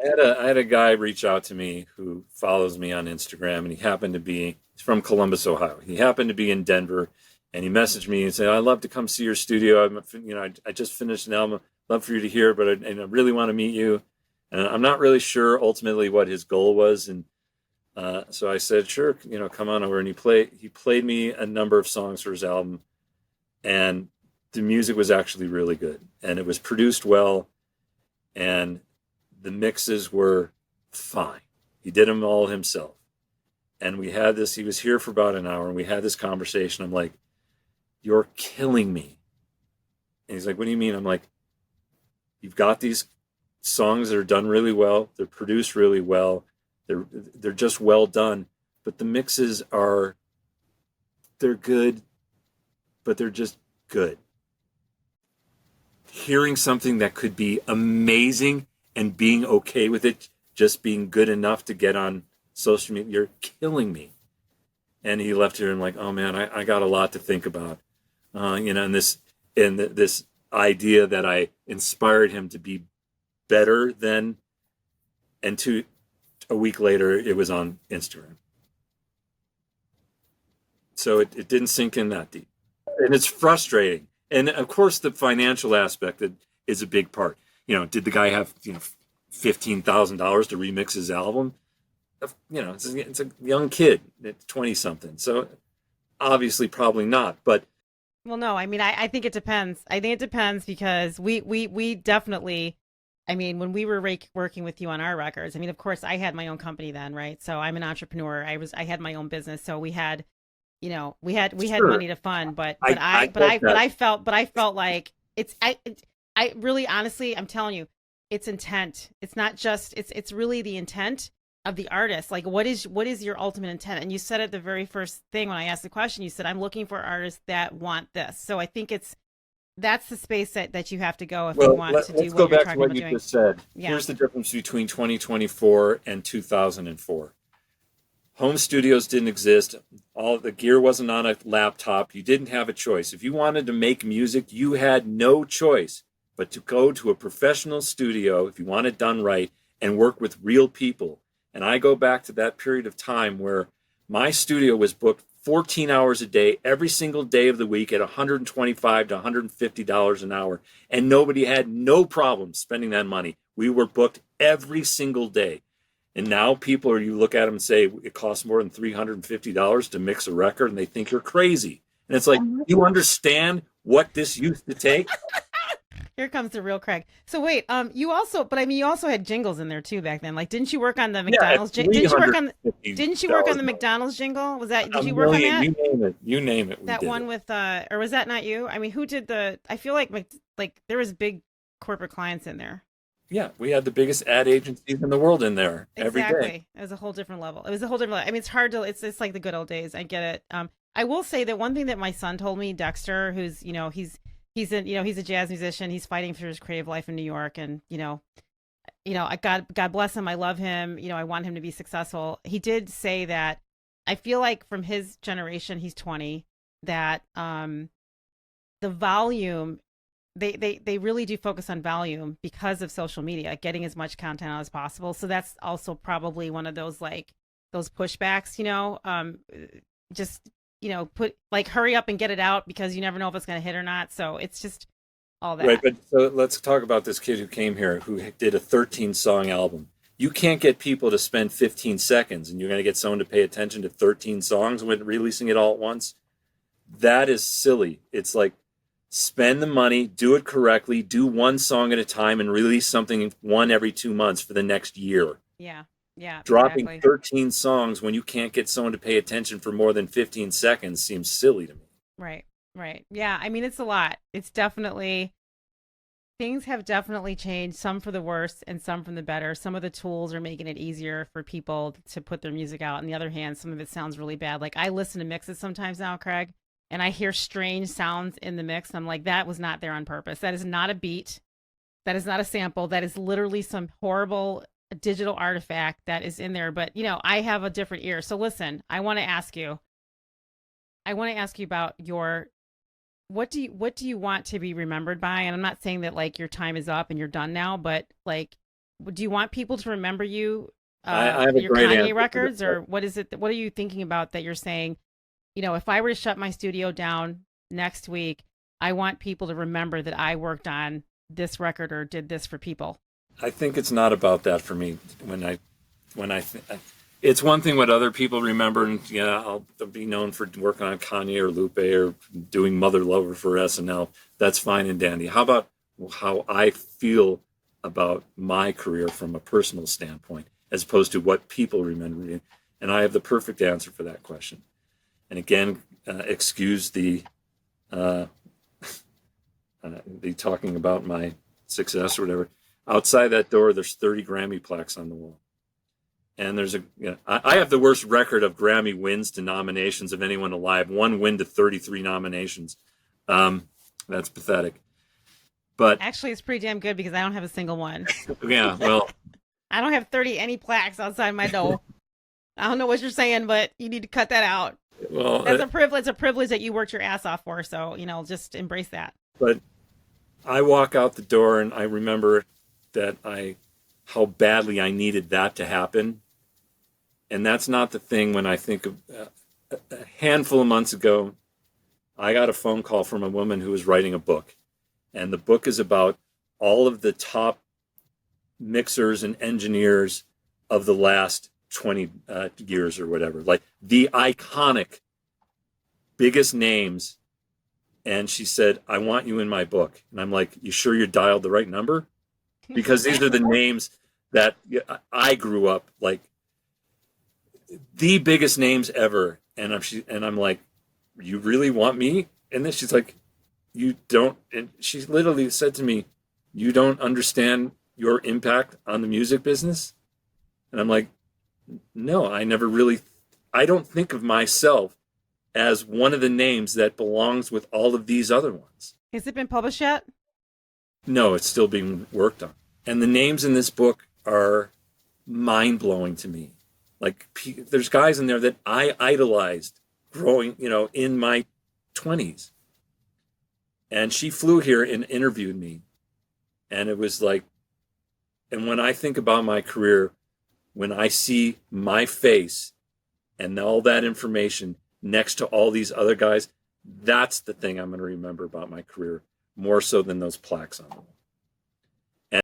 I had a guy reach out to me who follows me on Instagram, and he's from Columbus, Ohio. He happened to be in Denver, and he messaged me and said, "I'd love to come see your studio. I just finished an album. Love for you to hear, but I really want to meet you." And I'm not really sure ultimately what his goal was, and so I said, "Sure, come on over." And he played me a number of songs for his album, and the music was actually really good, and it was produced well, and the mixes were fine. He did them all himself. And he was here for about an hour, and we had this conversation. I'm like, "You're killing me." And he's like, "What do you mean?" I'm like, "You've got these songs that are done really well. They're produced really well. They're just well done. But the mixes they're good, but they're just good. Hearing something that could be amazing and being okay with it just being good enough to get on social media, you're killing me." And he left here and like, "Oh man, I got a lot to think about." And this idea that I inspired him to be better than, and a week later it was on Instagram. So it didn't sink in that deep. And it's frustrating. And of course the financial aspect is a big part. Did the guy have, $15,000 to remix his album? It's a young kid, it's 20 something. So obviously probably not, but Well, no, I mean, I think it depends. I think it depends because we definitely, I mean, when we were working with you on our records, I mean, of course, I had my own company then, right? So I'm an entrepreneur. I had my own business, so we had sure, money to fund, but I, but I I but get I but that. I felt like I really honestly, I'm telling you, it's intent. It's not just it's really the intent of the artist. Like what is your ultimate intent? And you said at the very first thing when I asked the question, you said I'm looking for artists that want this. So I think that's the space that you have to go if you Well, want to do let's what go you're back to talking what about you doing. just said. Yeah. Here's the difference between 2024 and 2004. Home studios didn't exist. All the gear wasn't on a laptop. You didn't have a choice. If you wanted to make music, you had no choice but to go to a professional studio if you want it done right and work with real people. And I go back to that period of time where my studio was booked 14 hours a day every single day of the week at $125 to $150 an hour, and nobody had no problem spending that money. We were booked every single day. And now you look at them and say it costs more than $350 to mix a record, and they think you're crazy. And it's like, you understand what this used to take? Here comes the real Craig. So wait, you also, but I mean, you also had jingles in there too back then. Like, didn't you work on the Yeah, at McDonald's? three Didn't you work hundred on? fifty Didn't you work on dollars the McDonald's jingle? Was that? a Did you work on million. that? You name it. You name it. We That did one it. with or was that not you? I mean, who did the? I feel like like there was big corporate clients in there. Yeah, we had the biggest ad agencies in the world in there every day. Exactly. It was a whole different level. It was a whole different. I mean, it's hard to. It's like the good old days. I get it. I will say that one thing that my son told me, Dexter, who's he's a jazz musician. He's fighting for his creative life in New York, and I God bless him. I love him. I want him to be successful. He did say that I feel like from his generation, he's 20, that the volume they really do focus on volume because of social media, getting as much content out as possible. So that's also probably one of those like those pushbacks, just put like hurry up and get it out because you never know if it's going to hit or not. So it's just all Right, that. but so let's talk about this kid who came here who did a 13 song album. You can't get people to spend 15 seconds, and you're going to get someone to pay attention to 13 songs when releasing it all at once. That is silly. It's like spend the money, do it correctly, do one song at a time, and release something one every 2 months for the next year. Yeah. Yeah, Dropping exactly. 13 songs when you can't get someone to pay attention for more than 15 seconds seems silly to me. Right. Right. Yeah, I mean it's a lot. It's definitely things have definitely changed, some for the worse and some from the better. Some of the tools are making it easier for people to put their music out. On the other hand, some of it sounds really bad. Like I listen to mixes sometimes now, Craig, and I hear strange sounds in the mix. And I'm like, that was not there on purpose. That is not a beat. That is not a sample. That is literally some horrible digital artifact that is in there. But, I have a different ear. So listen, I want to ask you about your what do you want to be remembered by? And I'm not saying that like your time is up and you're done now, but like do you want people to remember you I have for a your great Kanye answer for records, this. or what is it? What are you thinking about that you're saying? If I were to shut my studio down next week, I want people to remember that I worked on this record or did this for people. I think it's not about that for me. It's one thing what other people remember, and yeah, I'll be known for working on Kanye or Lupe or doing Mother Lover for SNL. That's fine and dandy. How about how I feel about my career from a personal standpoint, as opposed to what people remember me? And I have the perfect answer for that question. And again, excuse uh, the talking about my success or whatever. Outside that door, there's 30 Grammy plaques on the wall. And I have the worst record of Grammy wins to nominations of anyone alive. One win to 33 nominations. That's pathetic. But Actually, it's pretty damn good because I don't have a single one. yeah, well, I don't have 30 any plaques outside my door. I don't know what you're saying, but you need to cut that out. well, That's a privilege. It's a privilege that you worked your ass off for. So, just embrace that. but I walk out the door and I remember that how badly I needed that to happen. And that's not the thing when I think of a handful of months ago, I got a phone call from a woman who was writing a book. And the book is about all of the top mixers and engineers of the last 20 years or whatever, like the iconic biggest names. And she said, I want you in my book. And I'm like, you sure you dialed the right number? Because these are the names that I grew up like the biggest names ever. And I'm like, you really want me? And then she's like, you don't. And she literally said to me, you don't understand your impact on the music business? And I'm like, no, I don't think of myself as one of the names that belongs with all of these other ones. Has it been published yet? No, it's still being worked on. And the names in this book are mind blowing to me. Like, there's guys in there that I idolized growing, in my 20s. And she flew here and interviewed me. And it was like, and when I think about my career, when I see my face and all that information next to all these other guys, that's the thing I'm going to remember about my career more so than those plaques on the wall.